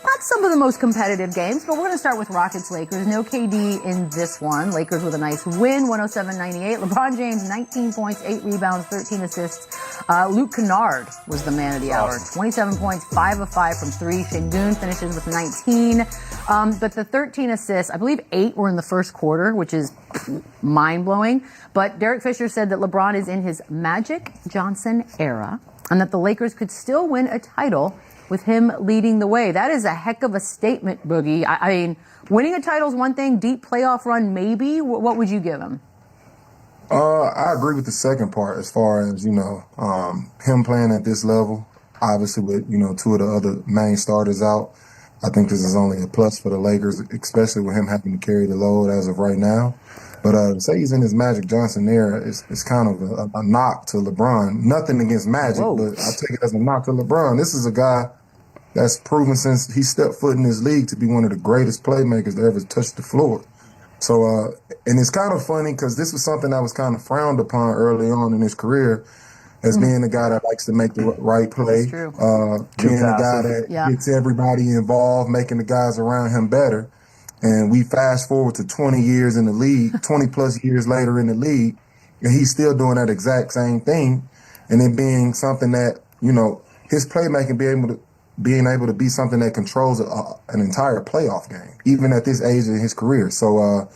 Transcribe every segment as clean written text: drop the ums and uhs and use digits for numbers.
not some of the most competitive games, but we're going to start with Rockets-Lakers. No KD in this one. Lakers with a nice win, 107-98. LeBron James, 19 points, 8 rebounds, 13 assists. Luke Kennard was the man of the hour. 27 points, 5 of 5 from 3. Şengün finishes with 19. But the 13 assists, I believe 8 were in the first quarter, which is mind-blowing. But Derek Fisher said that LeBron is in his Magic Johnson era and that the Lakers could still win a title with him leading the way. That is a heck of a statement, Boogie. I mean, winning a title is one thing, deep playoff run maybe. What would you give him? I agree with the second part as far as, him playing at this level, obviously with, two of the other main starters out. I think this is only a plus for the Lakers, especially with him having to carry the load as of right now. But say he's in his Magic Johnson era, it's kind of a knock to LeBron. Nothing against Magic, but I take it as a knock to LeBron. This is a guy that's proven since he stepped foot in this league to be one of the greatest playmakers to ever touch the floor. So, and it's kind of funny because this was something that was kind of frowned upon early on in his career as being the guy that likes to make the right play, being the guy that gets everybody involved, making the guys around him better. And we fast forward to 20 years in the league, 20 plus years later in the league, and he's still doing that exact same thing. And it being something that, his playmaking being able to be something that controls an entire playoff game, even at this age in his career. So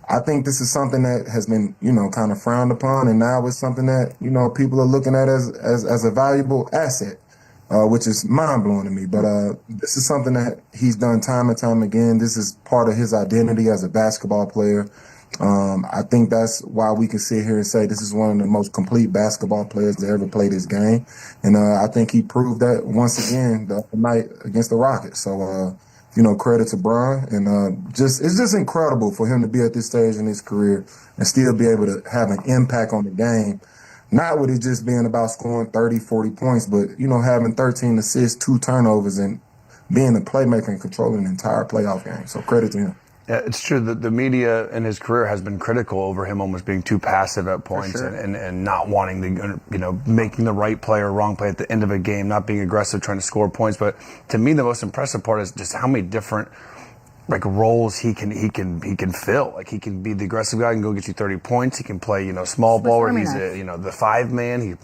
I think this is something that has been, kind of frowned upon, and now it's something that, people are looking at as a valuable asset. Which is mind-blowing to me. But this is something that he's done time and time again. This is part of his identity as a basketball player. I think that's why we can sit here and say this is one of the most complete basketball players to ever play this game. And I think he proved that once again the other night against the Rockets. So, credit to Bron. And it's just incredible for him to be at this stage in his career and still be able to have an impact on the game. Not with it just being about scoring 30, 40 points, but, having 13 assists, 2 turnovers, and being a playmaker and controlling an entire playoff game. So credit to him. Yeah, it's true that the media in his career has been critical over him almost being too passive at points and not wanting to, making the right play or wrong play at the end of a game, not being aggressive, trying to score points. But to me, the most impressive part is just how many different roles he can fill. Like he can be the aggressive guy and go get you 30 points. He can play, small ball where he's the 5-man. He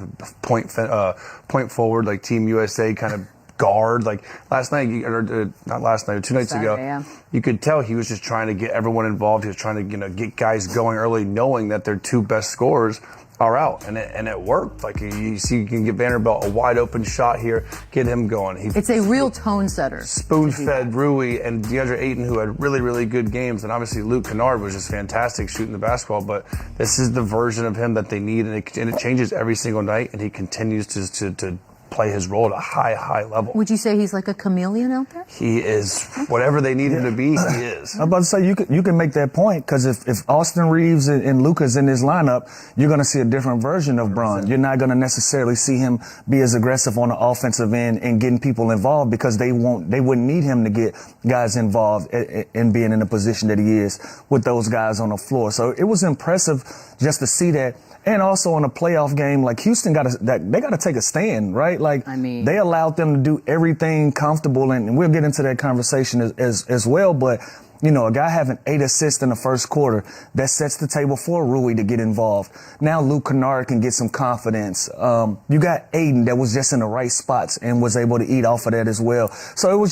point forward like Team USA kind of guard. Like last night, not last night, 2 nights ago, you could tell he was just trying to get everyone involved. He was trying to get guys going early, knowing that their 2 best scorers are out, and it worked. Like you can get Vanderbilt a wide open shot here, get him going. It's a real tone setter. Spoon-fed Rui and DeAndre Ayton, who had really, really good games, and obviously Luke Kennard was just fantastic shooting the basketball. But this is the version of him that they need, and it changes every single night, and he continues to play his role at a high level. Would you say he's like a chameleon out there? He is whatever they need him to be. He is. I'm about to say you can make that point because if Austin Reeves and Luka's in this lineup, you're going to see a different version of Bron. You're not going to necessarily see him be as aggressive on the offensive end and getting people involved because they wouldn't need him to get guys involved in being in the position that he is with those guys on the floor. So it was impressive just to see that. And also in a playoff game, like Houston got to take a stand, right? Like they allowed them to do everything comfortable, and we'll get into that conversation as well. But a guy having 8 assists in the first quarter, that sets the table for Rui to get involved. Now Luke Kennard can get some confidence. You got Aiden that was just in the right spots and was able to eat off of that as well. So it was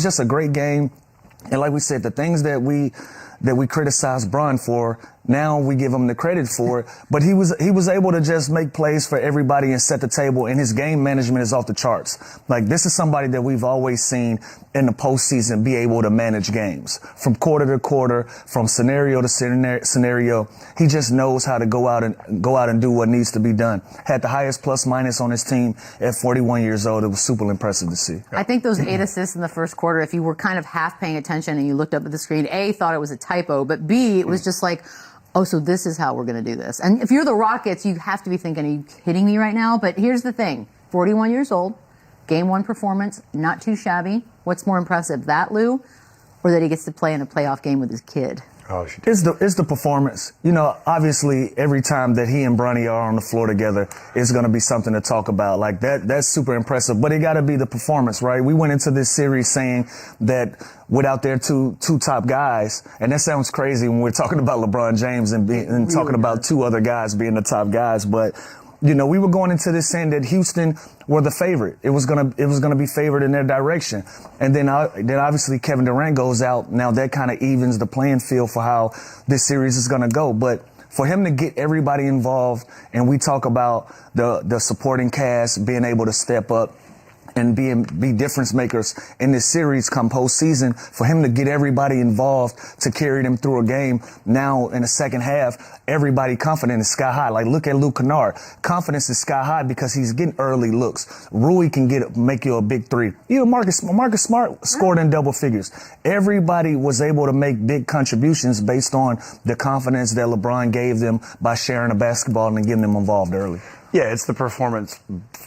just a great game. And like we said, the things that we criticized Bron for, now we give him the credit for it. But he was able to just make plays for everybody and set the table, and his game management is off the charts. Like, this is somebody that we've always seen in the postseason be able to manage games from quarter to quarter, from scenario to scenario. He just knows how to go out and do what needs to be done. Had the highest plus minus on his team at 41 years old. It was super impressive to see. I think those 8 assists in the first quarter, if you were kind of half paying attention and you looked up at the screen, A, thought it was a typo, but B, it was just like, oh, so this is how we're going to do this. And if you're the Rockets, you have to be thinking, are you kidding me right now? But here's the thing, 41 years old, game 1 performance, not too shabby. What's more impressive, that, Lou, or that he gets to play in a playoff game with his kid? Oh, she did. It's the performance. You know, obviously, every time that he and Bronny are on the floor together, it's going to be something to talk about. Like that's super impressive. But it got to be the performance, right? We went into this series saying that without their two top guys, and that sounds crazy when we're talking about LeBron James and talking about two other guys being the top guys, but. You know, we were going into this saying that Houston were the favorite. It was gonna be favored in their direction, and then obviously Kevin Durant goes out. Now that kind of evens the playing field for how this series is gonna go. But for him to get everybody involved, and we talk about the supporting cast being able to step up and be difference makers in this series come postseason, for him to get everybody involved to carry them through a game. Now in the second half, everybody confident is sky high. Like look at Luke Kennard. Confidence is sky high because he's getting early looks. Rui can make you a big three. Even Marcus Smart scored in double figures. Everybody was able to make big contributions based on the confidence that LeBron gave them by sharing a basketball and getting them involved early. Yeah, it's the performance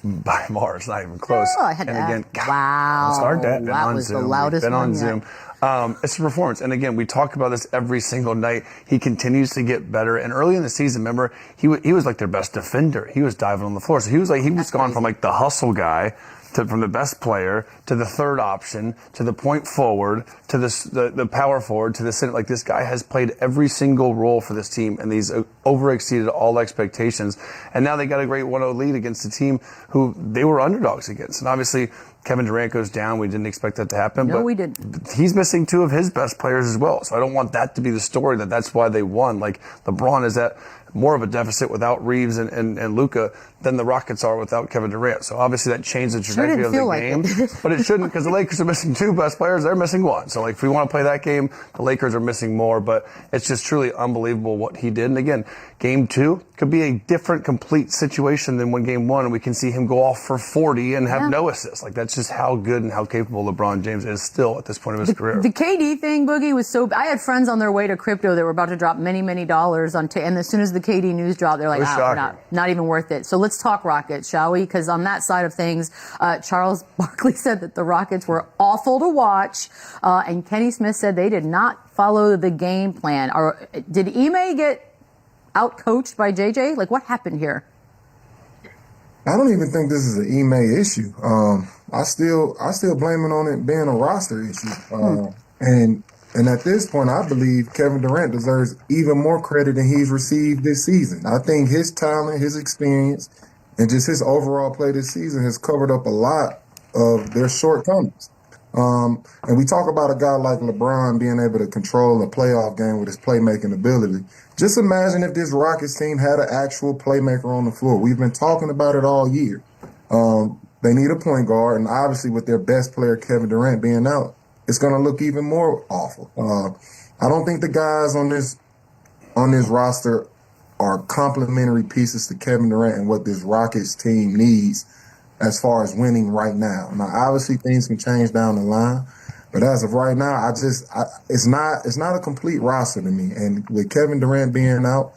by Mars. It's not even close. Oh, I had to again, ask. Wow. Start that. That was the loudest been on one Zoom. yet. It's the performance. And again, we talk about this every single night. He continues to get better. And early in the season, remember, he was like their best defender. He was diving on the floor. So he was gone from like the hustle guy from the best player to the third option to the point forward to the power forward to the center. Like this guy has played every single role for this team, and he's overexceeded all expectations. And now they got a great 1-0 lead against a team who they were underdogs against. And obviously Kevin Durant goes down. We didn't expect that to happen. No, but we didn't. He's missing two of his best players as well. So I don't want that to be the story that's why they won. Like LeBron is at more of a deficit without Reeves and Luka than the Rockets are without Kevin Durant. So obviously that changed the trajectory of the game. But it shouldn't, because the Lakers are missing two best players. They're missing one. So like if we want to play that game, the Lakers are missing more. But it's just truly unbelievable what he did. And again, game two could be a different, complete situation than when game one. And we can see him go off for 40 and have no assists. Like that's just how good and how capable LeBron James is still at this point of his career. The KD thing, Boogie, was so. I had friends on their way to crypto that were about to drop many, many dollars on. And as soon as the KD news dropped, they're like, not even worth it. So let's talk Rockets, shall we? Because on that side of things, Charles Barkley said that the Rockets were awful to watch, and Kenny Smith said they did not follow the game plan. Did Ime get out-coached by JJ? Like, what happened here? I don't even think this is an Ime issue. I still blame it on it being a roster issue. And at this point, I believe Kevin Durant deserves even more credit than he's received this season. I think his talent, his experience, and just his overall play this season has covered up a lot of their shortcomings. And we talk about a guy like LeBron being able to control a playoff game with his playmaking ability. Just imagine if this Rockets team had an actual playmaker on the floor. We've been talking about it all year. They need a point guard, and obviously with their best player, Kevin Durant, being out, it's going to look even more awful. I don't think the guys on this roster are complementary pieces to Kevin Durant and what this Rockets team needs as far as winning right now. Now, obviously, things can change down the line, but as of right now, it's not a complete roster to me. And with Kevin Durant being out,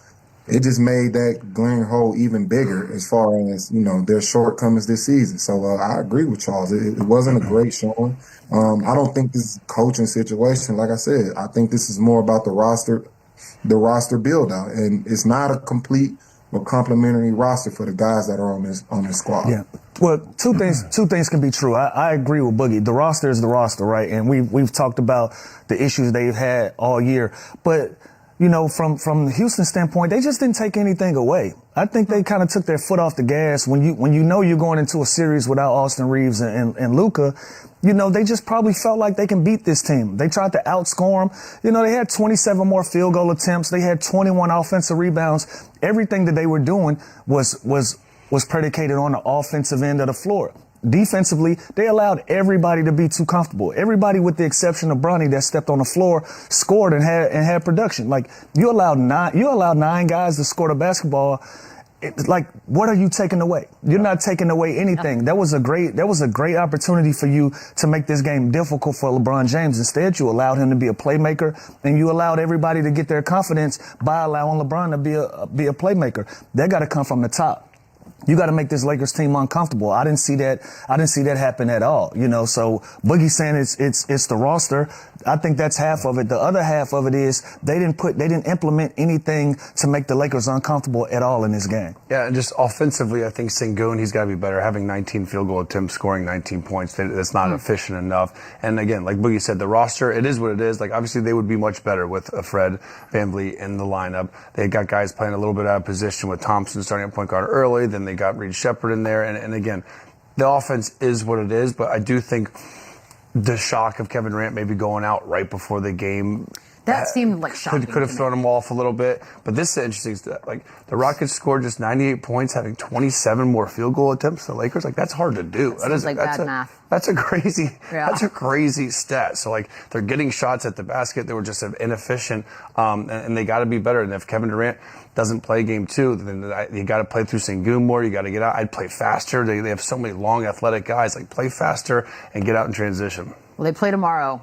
it just made that glaring hole even bigger as far as, their shortcomings this season. So I agree with Charles. It wasn't a great showing. I don't think this is a coaching situation. Like I said, I think this is more about the roster build out, and it's not a complete or complementary roster for the guys that are on this squad. Yeah. Well, two things can be true. I agree with Boogie. The roster is the roster, right? And we've talked about the issues they've had all year, but from the Houston standpoint, they just didn't take anything away. I think they kind of took their foot off the gas when you're going into a series without Austin Reeves and Luka. They just probably felt like they can beat this team. They tried to outscore them. They had 27 more field goal attempts. They had 21 offensive rebounds. Everything that they were doing was predicated on the offensive end of the floor. Defensively, they allowed everybody to be too comfortable. Everybody, with the exception of Bronny, that stepped on the floor, scored and had production. Like you allowed 9 guys to score the basketball. Like, what are you taking away? You're not taking away anything. That was a great opportunity for you to make this game difficult for LeBron James. Instead, you allowed him to be a playmaker, and you allowed everybody to get their confidence by allowing LeBron to be a playmaker. That got to come from the top. You got to make this Lakers team uncomfortable. I didn't see that happen at all. So Boogie saying it's the roster. I think that's half of it. The other half of it is they didn't implement anything to make the Lakers uncomfortable at all in this game. Yeah, and just offensively, I think Sengun, he's got to be better. Having 19 field goal attempts, scoring 19 points, that's not efficient enough. And again, like Boogie said, the roster, it is what it is. Like, obviously, they would be much better with a Fred VanVleet in the lineup. They got guys playing a little bit out of position with Thompson starting at point guard early. Then they got Reed Shepherd in there. And again, the offense is what it is, but I do think the shock of Kevin Durant maybe going out right before the game. That seemed like shocking. Could have thrown him off a little bit. But this is interesting. Like, the Rockets scored just 98 points, having 27 more field goal attempts than the Lakers. Like, that's hard to do. That seems like bad math. That's a crazy, Yeah. that's a crazy stat. So, like, they're getting shots at the basket. They were just inefficient. And they got to be better. And if Kevin Durant doesn't play game 2, then you got to play through Sengun more. You got to get out. I'd play faster. They have so many long, athletic guys. Like, play faster and get out in transition. Well, they play tomorrow.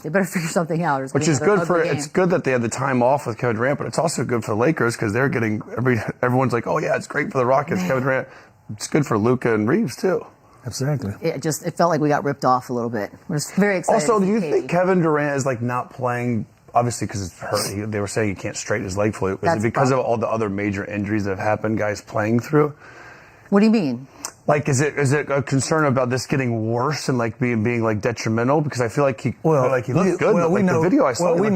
They better figure something out. Which is good for, it's good that they had the time off with Kevin Durant, but it's also good for the Lakers because they're getting, everyone's like, oh yeah, it's great for the Rockets, Kevin Durant. It's good for Luka and Reeves too. Exactly. It felt like we got ripped off a little bit. We're just very excited. Also, do you think Kevin Durant is like not playing, obviously because it's hurt, they were saying he can't straighten his leg fully. Is it because of all the other major injuries that have happened, guys playing through? What do you mean? Like, is it a concern about this getting worse and like being like detrimental? Because I feel like he looked good. Well, we know. The video I saw, we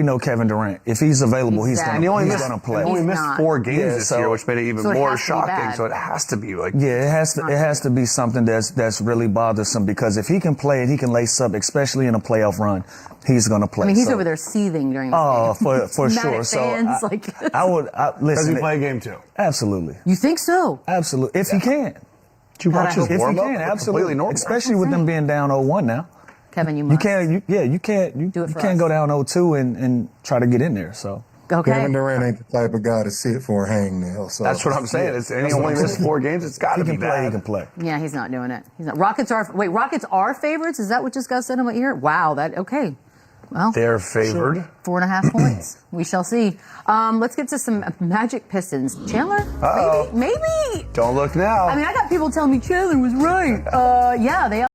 know Kevin Durant. If he's available, he's going to play. He only missed 4 games this year, which made it even more it shocking. So it has to be like it has to be something that's really bothersome because if he can play and he can lace up, especially in a playoff run, he's going to play. I mean, he's over there seething during the game. for sure. So I would listen. Does he play game 2? Absolutely. You think so? Absolutely. If he can. Did you watch his If warm he up? can, absolutely. Completely normal. Especially with them being down 0-1 now. Kevin, you must. You can't go down 0-2 and try to get in there. So Kevin Durant ain't the type of guy to sit for a hangnail. So that's what I'm saying. And he only missed 4 games. It's got to be bad. He can play. Yeah, he's not doing it. He's not. Rockets are favorites? Is that what just got said in my ear? Wow, okay. Well, they're favored. 4.5 points. We shall see. Let's get to some Magic Pistons. Chandler? Maybe. Don't look now. I mean, I got people telling me Chandler was right. Yeah, they